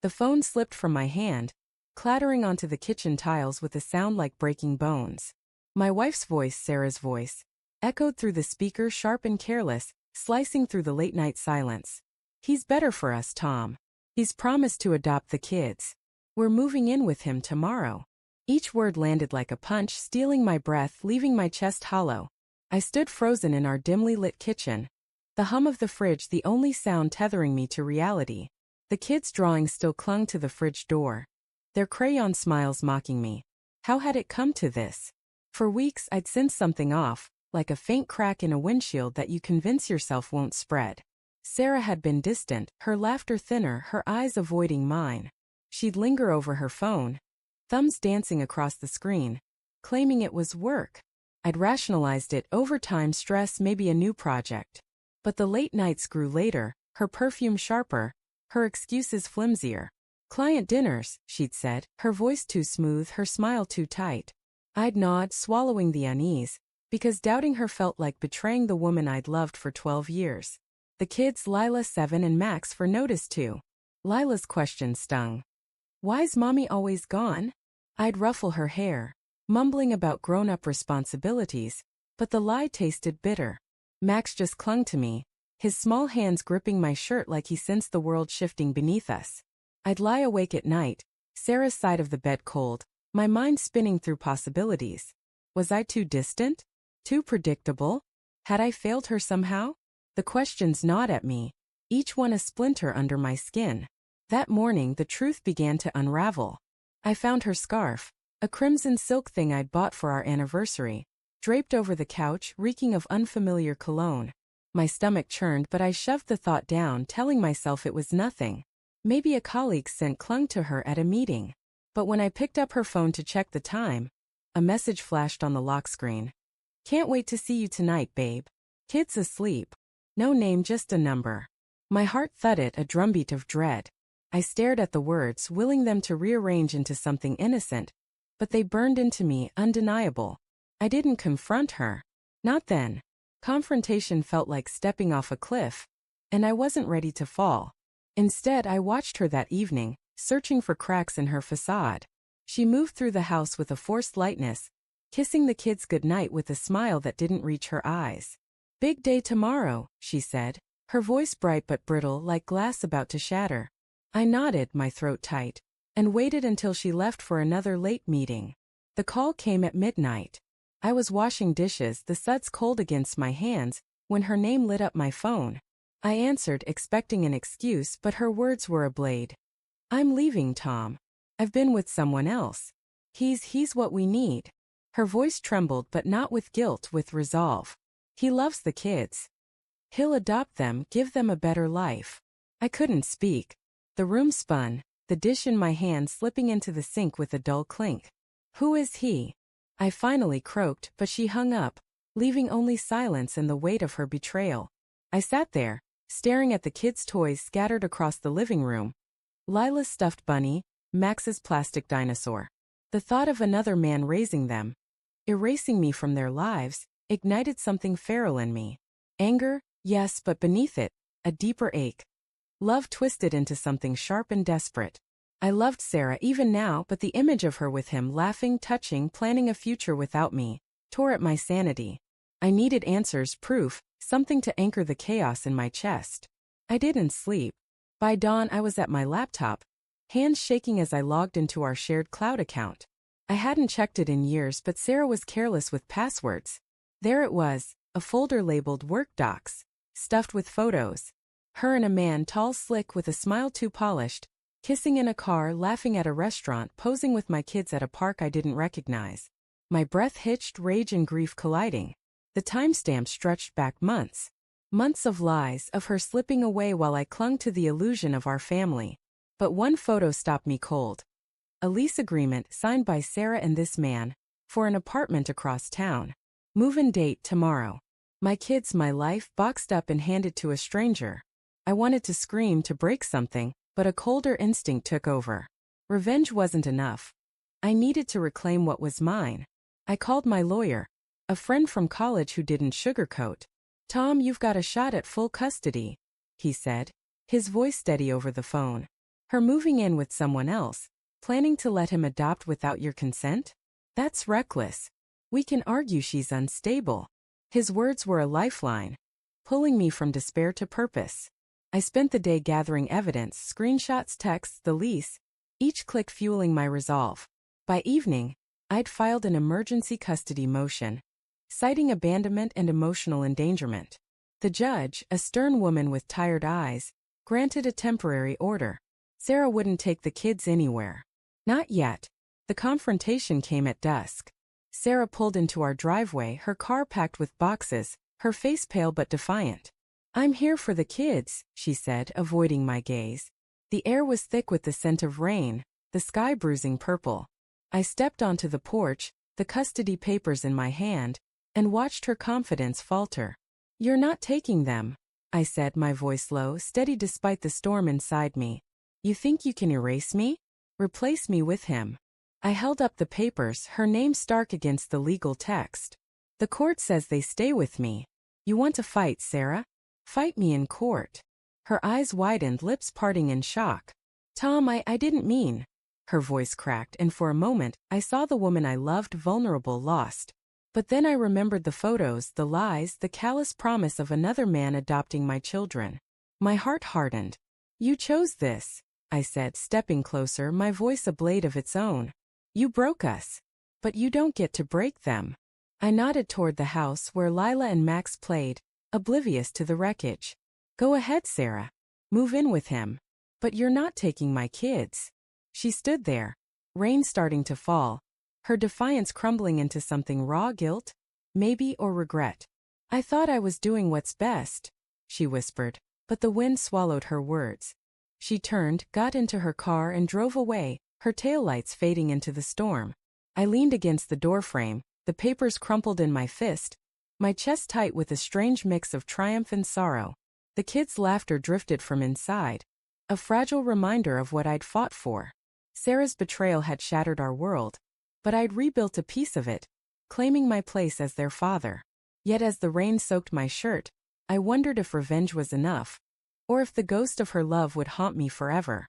The phone slipped from my hand, clattering onto the kitchen tiles with a sound like breaking bones. My wife's voice, Sarah's voice, echoed through the speaker, sharp and careless, slicing through the late-night silence. "He's better for us, Tom. He's promised to adopt the kids. We're moving in with him tomorrow." Each word landed like a punch, stealing my breath, leaving my chest hollow. I stood frozen in our dimly lit kitchen, the hum of the fridge the only sound tethering me to reality. The kids' drawings still clung to the fridge door, their crayon smiles mocking me. How had it come to this? For weeks I'd sensed something off, like a faint crack in a windshield that you convince yourself won't spread. Sarah had been distant, her laughter thinner, her eyes avoiding mine. She'd linger over her phone, thumbs dancing across the screen, claiming it was work. I'd rationalized it, overtime, stress, maybe a new project. But the late nights grew later, her perfume sharper, her excuses flimsier. "Client dinners," she'd said, her voice too smooth, her smile too tight. I'd nod, swallowing the unease, because doubting her felt like betraying the woman I'd loved for 12 years. The kids, Lila 7 and Max 4, noticed too. Lila's question stung. "Why's mommy always gone?" I'd ruffle her hair, mumbling about grown-up responsibilities, but the lie tasted bitter. Max just clung to me, his small hands gripping my shirt like he sensed the world shifting beneath us. I'd lie awake at night, Sarah's side of the bed cold, my mind spinning through possibilities. Was I too distant? Too predictable? Had I failed her somehow? The questions gnawed at me, each one a splinter under my skin. That morning the truth began to unravel. I found her scarf, a crimson silk thing I'd bought for our anniversary, draped over the couch, reeking of unfamiliar cologne. My stomach churned, but I shoved the thought down, telling myself it was nothing. Maybe a colleague's scent clung to her at a meeting. But when I picked up her phone to check the time, a message flashed on the lock screen. "Can't wait to see you tonight, babe. Kids asleep." No name, just a number. My heart thudded, a drumbeat of dread. I stared at the words, willing them to rearrange into something innocent, but they burned into me, undeniable. I didn't confront her. Not then. Confrontation felt like stepping off a cliff, and I wasn't ready to fall. Instead, I watched her that evening, searching for cracks in her facade. She moved through the house with a forced lightness, kissing the kids goodnight with a smile that didn't reach her eyes. "Big day tomorrow," she said, her voice bright but brittle like glass about to shatter. I nodded, my throat tight, and waited until she left for another late meeting. The call came at midnight. I was washing dishes, the suds cold against my hands, when her name lit up my phone. I answered, expecting an excuse, but her words were a blade. "I'm leaving, Tom. I've been with someone else. He's what we need." Her voice trembled, but not with guilt, with resolve. "He loves the kids. He'll adopt them, give them a better life." I couldn't speak. The room spun, the dish in my hand slipping into the sink with a dull clink. "Who is he?" I finally croaked, but she hung up, leaving only silence and the weight of her betrayal. I sat there, staring at the kids' toys scattered across the living room. Lila's stuffed bunny, Max's plastic dinosaur. The thought of another man raising them, erasing me from their lives, ignited something feral in me. Anger, yes, but beneath it, a deeper ache. Love twisted into something sharp and desperate. I loved Sarah even now, but the image of her with him, laughing, touching, planning a future without me, tore at my sanity. I needed answers, proof, something to anchor the chaos in my chest. I didn't sleep. By dawn I was at my laptop, hands shaking as I logged into our shared cloud account. I hadn't checked it in years, but Sarah was careless with passwords. There it was, a folder labeled Work Docs, stuffed with photos. Her and a man, tall, slick, with a smile too polished, kissing in a car, laughing at a restaurant, posing with my kids at a park I didn't recognize. My breath hitched, rage and grief colliding. The timestamp stretched back months. Months of lies, of her slipping away while I clung to the illusion of our family. But one photo stopped me cold. A lease agreement signed by Sarah and this man, for an apartment across town. Move-in date tomorrow. My kids, my life, boxed up and handed to a stranger. I wanted to scream, to break something, but a colder instinct took over. Revenge wasn't enough. I needed to reclaim what was mine. I called my lawyer, a friend from college who didn't sugarcoat. "Tom, you've got a shot at full custody," he said, his voice steady over the phone. Her moving in with someone else, planning to let him adopt without your consent? That's reckless. We can argue she's unstable. His words were a lifeline, pulling me from despair to purpose. I spent the day gathering evidence, screenshots, texts, the lease, each click fueling my resolve. By evening, I'd filed an emergency custody motion, citing abandonment and emotional endangerment. The judge, a stern woman with tired eyes, granted a temporary order. Sarah wouldn't take the kids anywhere. Not yet. The confrontation came at dusk. Sarah pulled into our driveway, her car packed with boxes, her face pale but defiant. "I'm here for the kids," she said, avoiding my gaze. The air was thick with the scent of rain, the sky bruising purple. I stepped onto the porch, the custody papers in my hand, and watched her confidence falter. "You're not taking them," I said, my voice low, steady despite the storm inside me. "You think you can erase me? Replace me with him?" I held up the papers, her name stark against the legal text. "The court says they stay with me. You want to fight, Sarah? Fight me in court." Her eyes widened, lips parting in shock. "Tom, I didn't mean." Her voice cracked, and for a moment, I saw the woman I loved, vulnerable, lost. But then I remembered the photos, the lies, the callous promise of another man adopting my children. My heart hardened. "You chose this," I said, stepping closer, my voice a blade of its own. "You broke us. But you don't get to break them." I nodded toward the house where Lila and Max played, oblivious to the wreckage. "Go ahead, Sarah. Move in with him. But you're not taking my kids." She stood there, rain starting to fall, her defiance crumbling into something raw, guilt, maybe, or regret. "I thought I was doing what's best," she whispered, but the wind swallowed her words. She turned, got into her car and drove away, her taillights fading into the storm. I leaned against the doorframe, the papers crumpled in my fist, my chest tight with a strange mix of triumph and sorrow. The kids' laughter drifted from inside, a fragile reminder of what I'd fought for. Sarah's betrayal had shattered our world, but I'd rebuilt a piece of it, claiming my place as their father. Yet as the rain soaked my shirt, I wondered if revenge was enough, or if the ghost of her love would haunt me forever.